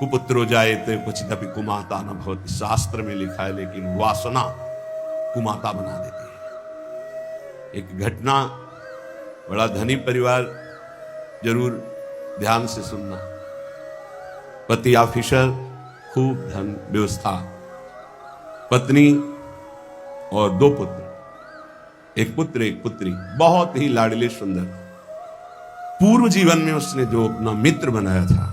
कुपुत्रो जायते क्वचिदपि कुमाता न भवति, शास्त्र में लिखा है, लेकिन वासना कुमाता बना देती है। एक घटना, बड़ा धनी परिवार, जरूर ध्यान से सुनना। पति ऑफिसर, खूब धन व्यवस्था, पत्नी और 2 पुत्र, एक पुत्र एक पुत्री, बहुत ही लाडले सुंदर। पूर्व जीवन में उसने जो अपना मित्र बनाया था,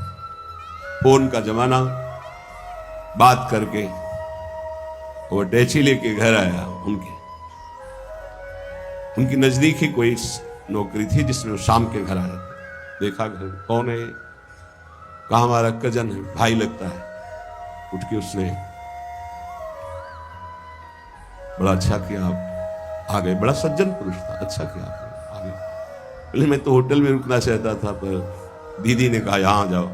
फोन का जमाना, बात करके वो अटैची लेके घर आया। उनकी नजदीक ही कोई नौकरी थी जिसमें वो शाम के घर आया। देखा घर, कौन है? कहा हमारा कजन है, भाई लगता है। उठ के उसने, बड़ा अच्छा किया आप आ गए, बड़ा सज्जन पुरुष था, अच्छा किया आप आ गए। पहले मैं तो होटल में रुकना चाहता था, पर दीदी ने कहा यहां जाओ।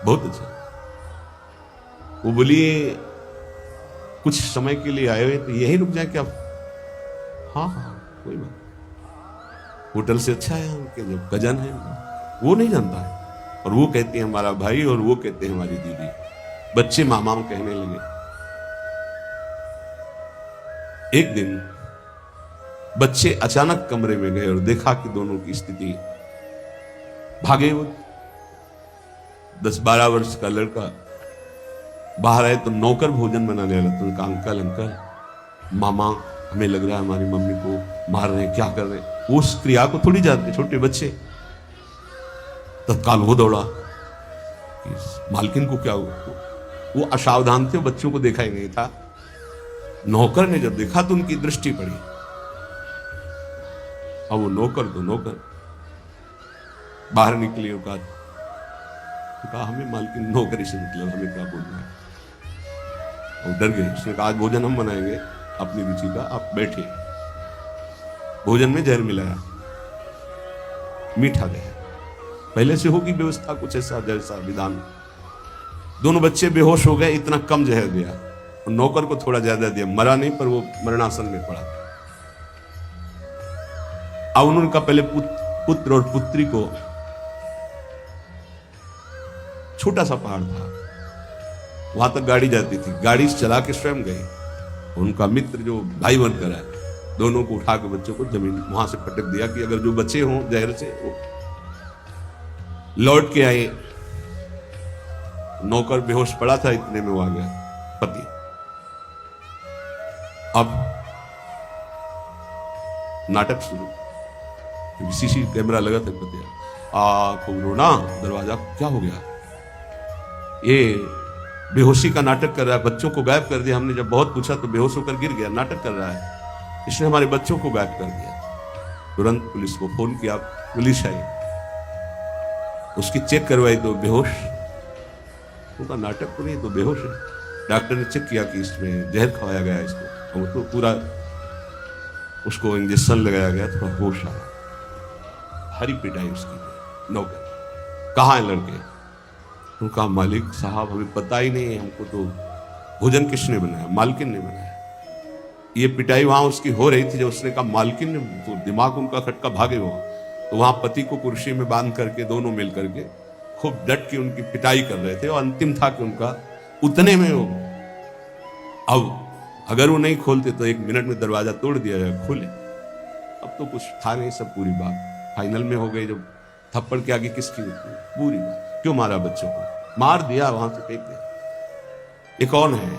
बहुत अच्छा। वो बोली कुछ समय के लिए आए हुए तो यही रुक जाए क्या? हाँ हाँ कोई बात, होटल से अच्छा है। उनके जो कजन है वो नहीं जानता है, और वो कहते हैं हमारा भाई, और वो कहते हैं हमारी दीदी। बच्चे मामा कहने लगे। एक दिन बच्चे अचानक कमरे में गए और देखा कि दोनों की स्थिति भागे। वो 10-12 वर्ष का लड़का बाहर आए तो नौकर भोजन बनाने लगा। तो उनका अंकल अंकल मामा, हमें लग रहा है हमारी मम्मी को मार रहे हैं, क्या कर रहे हैं? वो उस क्रिया को थोड़ी जानते, छोटे बच्चे। तत्काल वो दौड़ा, मालकिन को क्या हुआ? वो असावधान थे, बच्चों को देखा ही नहीं था। नौकर ने जब देखा तो उनकी दृष्टि पड़ी। अब वो नौकर तो नौकर बाहर निकली और कहा हमें मालकिन नौकरी से मतलब, हमें क्या बोलना है? और डर गए। उसने कहा आज भोजन हम बनाएंगे अपनी रुचि का, आप बैठिए। भोजन में जहर मिलाया, मीठा गया। पहले से होगी व्यवस्था कुछ ऐसा जैसा विधान। दोनों बच्चे बेहोश हो गए, इतना कम जहर दिया। और नौकर को थोड़ा ज्यादा दिया, मरा नहीं, पर वो मरणासन में पड़ा। अब उनका पहले पुत्र और पुत्री को, छोटा सा पहाड़ था, वहां तक गाड़ी जाती थी, गाड़ी चला के स्वयं गए। उनका मित्र जो भाई बनकर आया, दोनों को उठा के बच्चों को जमीन वहां से पटक दिया कि अगर जो बचे हों जहर से वो। लौट के आए, नौकर बेहोश पड़ा था, इतने में वो आ गया पति। अब नाटक शुरू, सीसी कैमरा लगा था। पति खूब रोना, दरवाजा क्या हो गया? ये बेहोशी का नाटक कर रहा है, बच्चों को गायब कर दिया। हमने जब बहुत पूछा तो बेहोश होकर गिर गया, नाटक कर रहा है, इसने हमारे बच्चों को गायब कर दिया। तुरंत पुलिस को फोन किया, पुलिस आई, उसकी चेक करवाई तो बेहोश। उनका नाटक तो नहीं, तो बेहोश है। डॉक्टर ने चेक किया कि इसमें जहर खवाया गया इसको, और तो पूरा उसको इंजेक्शन लगाया गया, थोड़ा होश आया। हरी पिटाई उसकी। नौकर, कहाँ है लड़के? उनका मालिक साहब हमें पता ही नहीं है, हमको तो भोजन किसने बनाया? मालकिन ने बनाया। ये पिटाई वहां उसकी हो रही थी, जब उसने कहा मालकिन ने, तो दिमाग उनका खटका, भागे वहां। तो वहां पति को कुर्सी में बांध करके दोनों मिल करके खूब डट के उनकी पिटाई कर रहे थे। और अंतिम था कि उनका उतने में हो, अब अगर वो नहीं खोलते तो 1 मिनट में दरवाजा तोड़ दिया जाए, खोले। अब तो कुछ था नहीं, सब पूरी बात फाइनल में हो गई। जब थप्पड़ के आगे किसकी पूरी बात, क्यों मारा बच्चों को? मार दिया, वहां से फेंक दिया। ये कौन है?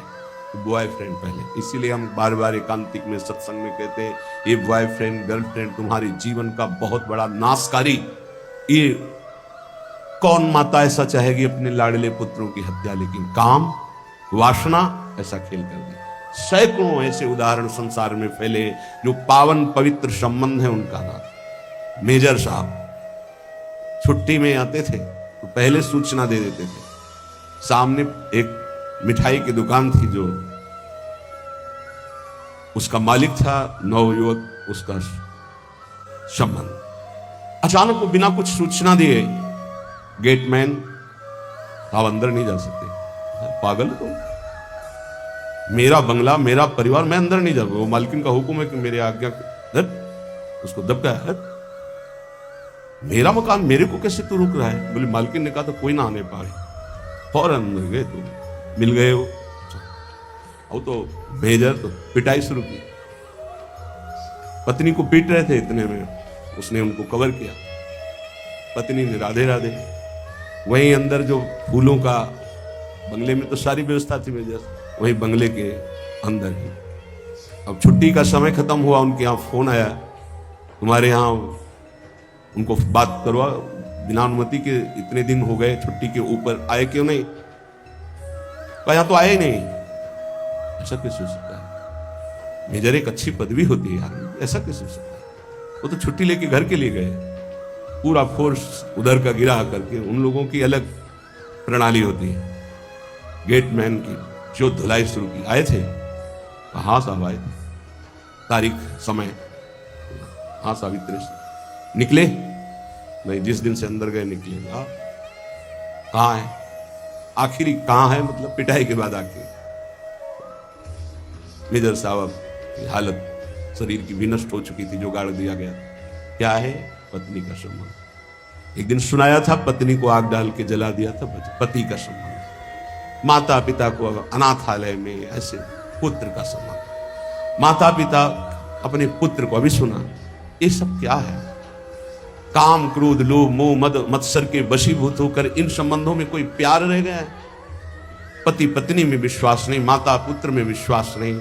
बॉयफ्रेंड पहले। इसीलिए हम बार बार एकांतिक में, सत्संग में कहते हैं ये बॉयफ्रेंड गर्लफ्रेंड तुम्हारे जीवन का बहुत बड़ा नाशकारी। ये कौन माता ऐसा चाहेगी अपने लाडले पुत्रों की हत्या? लेकिन काम, वासना ऐसा खेल कर दिया। सैकड़ों ऐसे उदाहरण संसार में फैले जो पावन पवित्र संबंध है उनका नाम। मेजर साहब छुट्टी में आते थे तो पहले सूचना दे देते थे। सामने एक मिठाई की दुकान थी, जो उसका मालिक था नवयुवक, उसका संबंध। अचानक वो बिना कुछ सूचना दिए, गेटमैन, आप अंदर नहीं जा सकते। पागल तो, मेरा बंगला, मेरा परिवार, मैं अंदर नहीं जाऊंगा। वो मालकिन का हुक्म है कि मेरे आज्ञा, उसको दबका है। मेरा मकान मेरे को कैसे तू रुक रहा है? बोले मालकिन ने कहा था कोई ना आने पाए। फौरन अंदर गए तो मिल गए वो तो मेजर तो पिटाई शुरू की। पत्नी को पीट रहे थे, इतने में उसने उनको कवर किया। पत्नी ने राधे राधे। वहीं अंदर जो फूलों का बंगले में तो सारी व्यवस्था थी मेजर, वहीं बंगले के अंदर ही। अब छुट्टी का समय खत्म हुआ, उनके यहाँ फोन आया, तुम्हारे यहाँ उनको बात करवा, बिना अनुमति के इतने दिन हो गए, छुट्टी के ऊपर आए क्यों नहीं? कहा यहाँ तो आए ही नहीं। ऐसा कैसे हो सकता है? मेजर एक अच्छी पदवी होती है यार, ऐसा कैसे हो सकता है? वो तो छुट्टी लेके घर के लिए गए, पूरा फोर्स उधर का गिरा करके। उन लोगों की अलग प्रणाली होती है, गेटमैन की जो धुलाई शुरू की। आए थे? हाँ साहब आए थे। तारीख समय? हाँ साहब इतने से। निकले? नहीं, जिस दिन से अंदर गए निकले। कहाँ है? आखिरी कहाँ है मतलब पिटाई के बाद आके। मेजर साहब की हालत शरीर की भी नष्ट हो चुकी थी, जो गाड़ दिया गया। क्या है? पत्नी का संबंध। एक दिन सुनाया था, पत्नी को आग डाल के जला दिया था, पति का संबंध। माता पिता को अनाथालय में, ऐसे पुत्र का संबंध। माता पिता अपने पुत्र को, अभी सुना, ये सब क्या है? काम क्रोध लोभ मोह मद मत्सर के वशीभूत होकर इन संबंधों में कोई प्यार रह गया है? पति पत्नी में विश्वास नहीं, माता पुत्र में विश्वास नहीं।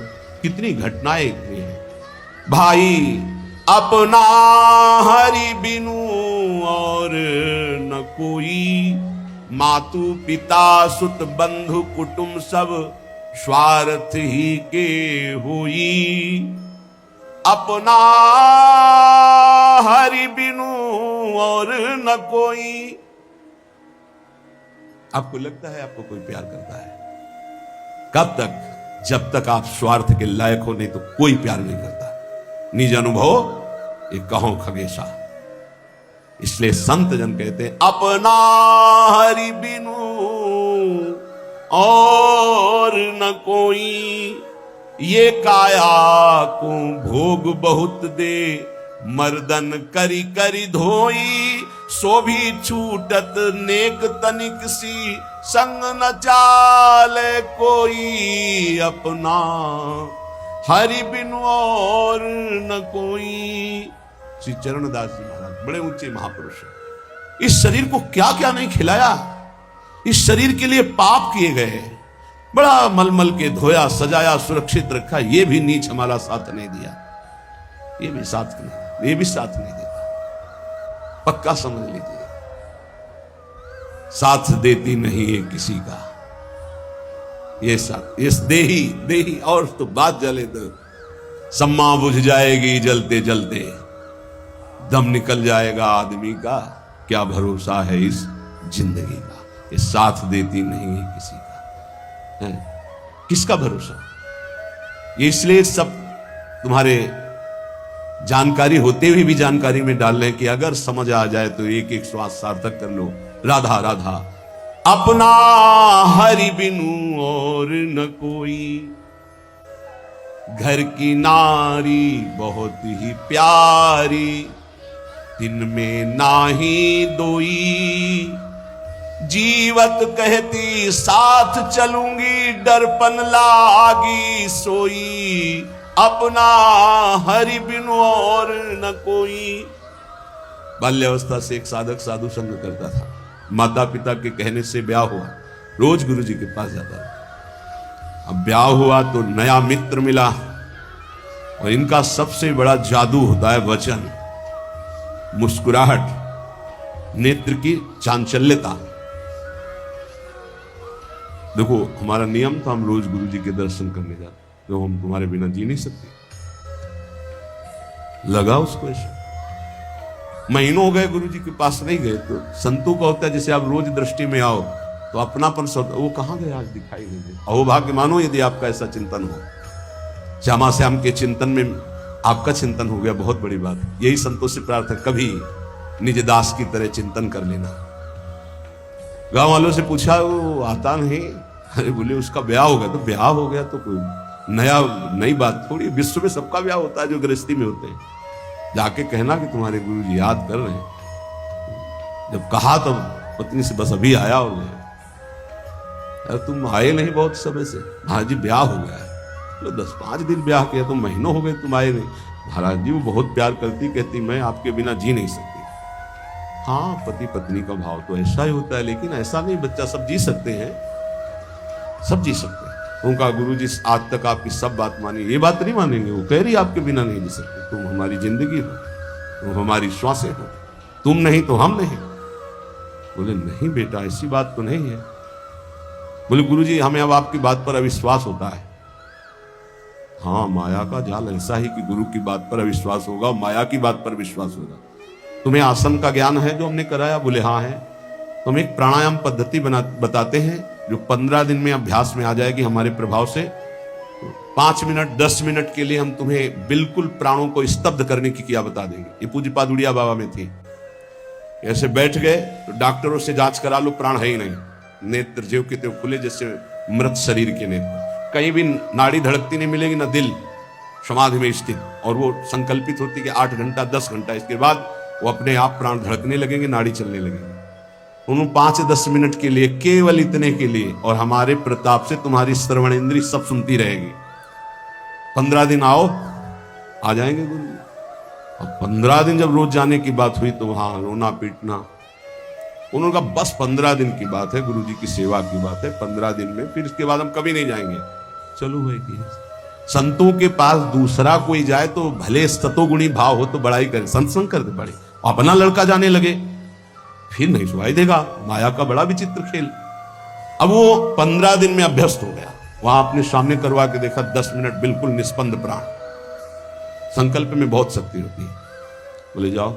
कितनी घटनाएं इतनी है। भाई अपना हरि बिनु और न कोई, मातु पिता सुत बंधु कुटुंब सब स्वार्थ ही के होई। अपना हरि बिनु और न कोई। आपको लगता है आपको कोई प्यार करता है? कब तक? जब तक आप स्वार्थ के लायक हो, नहीं तो कोई प्यार नहीं करता। निज अनुभव ये कहो खगेशा। इसलिए संत जन कहते हैं अपना हरि बिनु और न कोई। ये काया को भोग बहुत दे, मर्दन करी करी धोई। सो भी छूटत नेक तनिक सी, संग न चाले कोई। अपना हरि बिनु और न कोई। श्री चरणदास जी महाराज बड़े ऊंचे महापुरुष हैं। इस शरीर को क्या क्या नहीं खिलाया, इस शरीर के लिए पाप किए गए, बड़ा मलमल के धोया सजाया सुरक्षित रखा। ये भी नीच हमारा साथ नहीं दिया, ये भी साथ नहीं, ये भी साथ नहीं देता। पक्का समझ लीजिए, साथ देती नहीं है किसी का ये साथ। ये देही और तो बात जले तो सम्मा बुझ जाएगी जलते जलते, दम निकल जाएगा आदमी का। क्या भरोसा है इस जिंदगी का? ये साथ देती नहीं है किसी का है? किसका भरोसा? ये इसलिए सब तुम्हारे जानकारी होते हुए भी जानकारी में डाल रहे कि अगर समझ आ जाए तो एक एक श्वास सार्थक कर लो। राधा राधा। अपना हरि बिनु और न कोई। घर की नारी बहुत ही प्यारी, दिन में नाही दोई। जीवत कहती साथ चलूंगी, डरपन लागी सोई। अपना हरि बिनु और न कोई। बाल्यावस्था से एक साधक साधु संग करता था। माता पिता के कहने से ब्याह हुआ, रोज गुरु जी के पास जाता था। अब ब्याह हुआ तो नया मित्र मिला, और इनका सबसे बड़ा जादू होता है वचन, मुस्कुराहट, नेत्र की चांचल्यता। देखो हमारा नियम था, हम रोज गुरु जी के दर्शन करने जाते, तो हम तुम्हारे बिना जी नहीं सकते। लगा उसको ऐसा। महीनों हो गए गुरु जी के पास नहीं गए, तो संतों का होता है जैसे आप रोज दृष्टि में आओ तो अपनापन वो कहां गए, आज दिखाई नहीं दे। अहोभाग्य मानो यदि आपका ऐसा चिंतन हो। श्यामा श्याम के चिंतन में आपका चिंतन हो गया, बहुत बड़ी बात है। यही संतों से प्रार्थना, कभी निज दास की तरह चिंतन कर लेना। गांव वालों से पूछा, वो आता नहीं। अरे बोले उसका ब्याह हो गया। तो ब्याह हो गया तो कोई नई बात थोड़ी। विश्व में सबका ब्याह होता है जो गृहस्थी में होते हैं। जाके कहना कि तुम्हारे गुरु जी याद कर रहे हैं। जब कहा तो पत्नी से बस अभी आया और गया। अरे तुम आए नहीं बहुत समय से। महाराज जी ब्याह हो गया है। तो 10-5 दिन ब्याह किया, तो महीनों हो गए तुम आए नहीं। महाराज जी वो बहुत प्यार करती, कहती मैं आपके बिना जी नहीं सकती। हाँ, पति पत्नी का भाव तो ऐसा ही होता है, लेकिन ऐसा नहीं बच्चा, सब जी सकते हैं, सब जी सकते हैं। उनका गुरुजी आज तक आपकी सब बात मानी, ये बात नहीं मानेंगे। वो कह रही आपके बिना नहीं जी सकते, तुम हमारी जिंदगी हो, तुम हमारी श्वासें हो, तुम नहीं तो हम नहीं। बोले नहीं बेटा, ऐसी बात तो नहीं है। बोले गुरुजी हमें अब आपकी बात पर अविश्वास होता है। हाँ, माया का जाल ऐसा ही कि गुरु की बात पर अविश्वास होगा, माया की बात पर विश्वास होगा। तुम्हें आसन का ज्ञान है जो हमने कराया? बोले हाँ है। तो हम एक प्राणायाम पद्धति बताते हैं जो 15 दिन में अभ्यास में आ जाएगी हमारे प्रभाव से। 5 मिनट 10 मिनट के लिए हम तुम्हें बिल्कुल प्राणों को स्तब्ध करने की क्रिया बता देंगे। ये पूज्य पादुड़िया बाबा में थी। ऐसे बैठ गए तो डॉक्टरों से जांच करा लो, प्राण है ही नहीं। नेत्र ज्यों के त्यों खुले जैसे मृत शरीर के नेत्र, कहीं भी नाड़ी धड़कती नहीं मिलेगी, ना दिल, समाधि में स्थित। और वो संकल्पित होती कि 8 घंटा 10 घंटा, इसके बाद वो अपने आप प्राण धड़कने लगेंगे, नाड़ी चलने लगेंगे। उन्होंने 5-10 मिनट के लिए, केवल इतने के लिए, और हमारे प्रताप से तुम्हारी श्रवण इंद्री सब सुनती रहेगी। 15 दिन आओ, आ जाएंगे गुरु। अब 15 दिन जब रोज जाने की बात हुई तो वहां रोना पीटना। उन्होंने कहा बस 15 दिन की बात है, गुरु जी की सेवा की बात है, 15 दिन में, फिर इसके बाद हम कभी नहीं जाएंगे। चलो भाई की संतों के पास दूसरा कोई जाए तो भले सतोगुणी भाव हो तो बड़ाई करे, संग करते पड़े। अपना लड़का जाने लगे फिर नहीं सुनाई देगा। माया का बड़ा विचित्र खेल। अब वो 15 दिन में अभ्यस्त हो गया। वहां अपने सामने करवा के देखा, 10 मिनट बिल्कुल निष्पन्द प्राण। संकल्प में बहुत शक्ति होती है। बोले जाओ,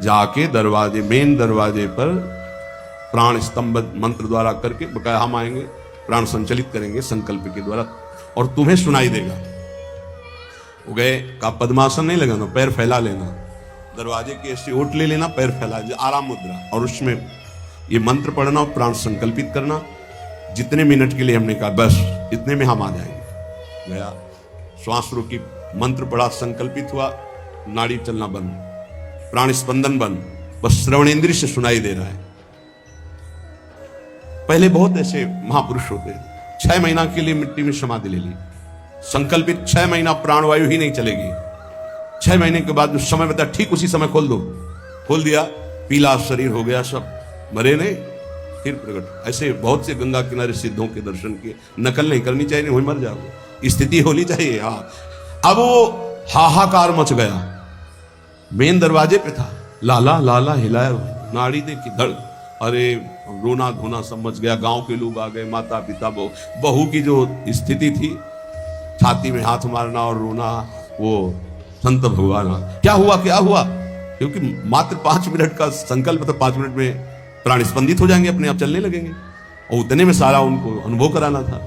जाके दरवाजे, मेन दरवाजे पर प्राण स्तंभ मंत्र द्वारा करके, बकाया हम आएंगे, प्राण संचलित करेंगे संकल्प के द्वारा, और तुम्हें सुनाई देगा। वो गए, का पद्मासन नहीं लगाना, पैर फैला लेना, दरवाजे की ऐसी ओट ले लेना, पैर फैला, आराम मुद्रा, और उसमें ये मंत्र पढ़ना और प्राण संकल्पित करना। जितने मिनट के लिए हमने कहा बस इतने में हम आ जाएंगे। गया, श्वास रोकी, मंत्र पढ़ा, संकल्पित हुआ, नाड़ी चलना बंद, प्राण स्पंदन बंद, बस श्रवणेंद्रिय से सुनाई दे रहा है। पहले बहुत ऐसे महापुरुष होते हैं, 6 महीना के लिए मिट्टी में समाधि ले ली, संकल्पित 6 महीना प्राणवायु ही नहीं चलेगी। 6 महीने के बाद जो समय बता, ठीक उसी समय खोल दो, खोल दिया, पीला शरीर हो गया, सब मरे नहीं, फिर प्रकट। ऐसे बहुत से गंगा किनारे सिद्धों के दर्शन किए। नकल नहीं करनी चाहिए, नहीं वही मर जाओगे, स्थिति होनी चाहिए। हाँ, अब वो हाहाकार मच गया। मेन दरवाजे पे था, लाला लाला हिलाया, नाड़ी देखी धड़, अरे रोना धोना समझ गया। गांव के लोग आ गए, माता पिता, बहू की जो स्थिति थी, छाती में हाथ मारना और रोना, वो संत भगवान क्या हुआ क्या हुआ, क्योंकि मात्र 5 मिनट का संकल्प था, 5 मिनट में प्राण स्पंदित हो जाएंगे, अपने आप चलने लगेंगे, और उतने में सारा उनको अनुभव कराना था।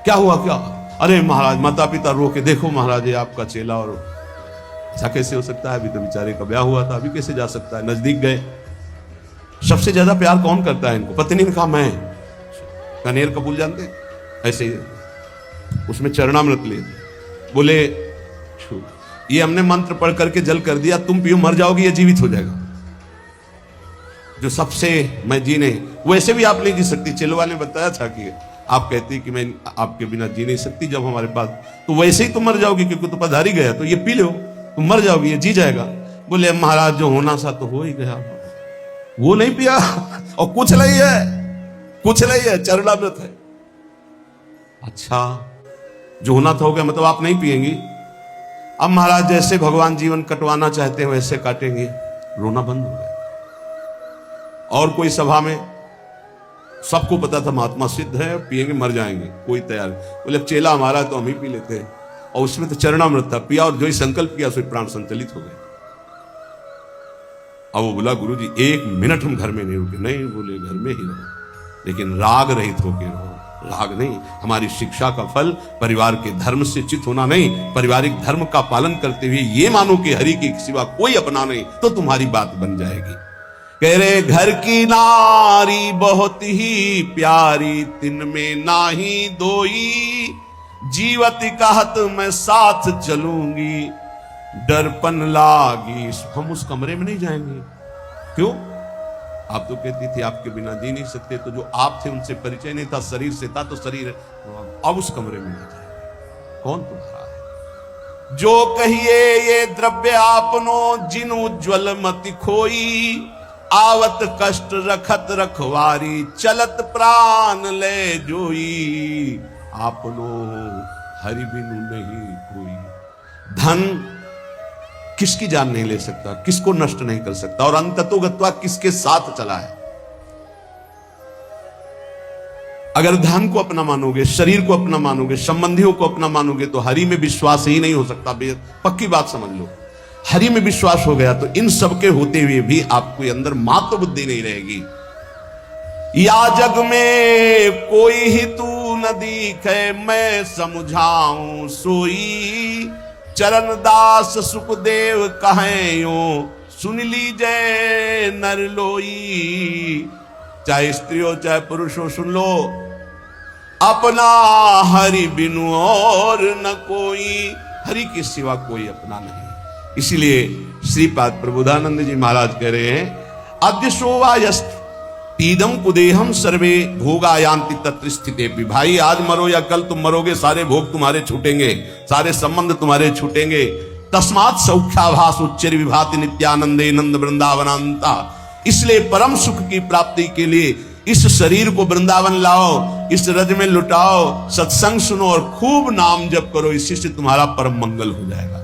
क्या हुआ क्या? अरे महाराज, माता पिता रो के, देखो महाराज ये आपका चेला, और ऐसा कैसे हो सकता है, अभी तो बेचारे का ब्याह हुआ था, अभी कैसे जा सकता है। नजदीक गए, सबसे ज्यादा प्यार कौन करता है इनको? पत्नी ने कहा मैं। कनेर कपूर जानते, ऐसे उसमें चरणामृत ले, बोले ये हमने मंत्र पढ़ करके जल कर दिया, तुम पियो, मर जाओगी, ये जीवित हो जाएगा। जो सबसे मैं जी नहीं, वैसे भी आप नहीं जी सकती। चेलो वाले ने बताया था कि आप कहती कि मैं आपके बिना जी नहीं सकती जब हमारे पास, तो वैसे ही तुम मर जाओगी, क्योंकि तो पधारी गया, तो ये पी लो, तुम मर जाओगी, ये जी जाएगा। बोले महाराज जो होना सा तो हो ही गया, वो नहीं पिया, और कुछ नहीं है, कुछ नहीं है, चरणामृत है। अच्छा, जो होना था हो गया, मतलब आप नहीं पिएंगी। अब महाराज जैसे भगवान जीवन कटवाना चाहते हैं वैसे काटेंगे। रोना बंद हो गया। और कोई सभा में, सबको पता था महात्मा सिद्ध है, पिएंगे मर जाएंगे, कोई तैयार। बोले चेला हमारा तो हम ही पी लेते हैं, और उसमें तो चरणामृत था, पिया, और जो ही संकल्प किया उसमें प्राण संचलित हो गए। अब वो बोला गुरुजी 1 मिनट हम घर में नहीं रुके। नहीं, बोले घर में ही रहो, लेकिन राग रहित होके रहो। राग नहीं, हमारी शिक्षा का फल परिवार के धर्म से चित होना नहीं, पारिवारिक धर्म का पालन करते हुए ये मानो कि हरि के सिवा कोई अपना नहीं, तो तुम्हारी बात बन जाएगी। कह रहे घर की नारी बहुत ही प्यारी, तिन में नाही दोई, जीवती कहत मैं साथ चलूंगी, डरपन लागी। हम उस कमरे में नहीं जाएंगे। क्यों? आप तो कहती थी आपके बिना जी नहीं सकते, तो जो आप थे उनसे परिचय नहीं था, शरीर से था, तो शरीर अब उस कमरे में ना जाए। कौन तुम्हारा है? जो कहिए ये द्रव्य आपनो, जिन उज्ज्वल मति खोई, आवत कष्ट रखत रखवारी, चलत प्राण ले जोई, आपनो हरि बिनु नहीं कोई। धन किसकी जान नहीं ले सकता, किसको नष्ट नहीं कर सकता, और अंततोगत्वा किसके साथ चला है। अगर धन को अपना मानोगे, शरीर को अपना मानोगे, संबंधियों को अपना मानोगे, तो हरि में विश्वास ही नहीं हो सकता। पक्की बात समझ लो, हरि में विश्वास हो गया तो इन सब के होते हुए भी आपके अंदर मात्र बुद्धि नहीं रहेगी। या जग में कोई ही तू न दिखे, मैं समझाऊं सोई, चरण दास सुखदेव कहें यो, सुन लीजिए नर लोई। चाहे स्त्री हो चाहे पुरुष हो, सुन लो, अपना हरि बिनु और न कोई, हरि के सिवा कोई अपना नहीं। इसीलिए श्रीपाद प्रबोधानंद जी महाराज कह रहे हैं, अद्य शोभा यस्त तीदम कुदेहम सर्वे भोगायांति तत्र स्थिते। भाई आज मरो या कल तुम मरोगे, सारे भोग तुम्हारे छूटेंगे, सारे संबंध तुम्हारे छूटेंगे। तस्मात् सौख्याभास उच्चर विभाति नित्यानंदे नंद वृंदावनांता। इसलिए परम सुख की प्राप्ति के लिए इस शरीर को वृंदावन लाओ, इस रज में लुटाओ, सत्संग सुनो और खूब नाम जप करो, इसी से तुम्हारा परम मंगल हो जाएगा।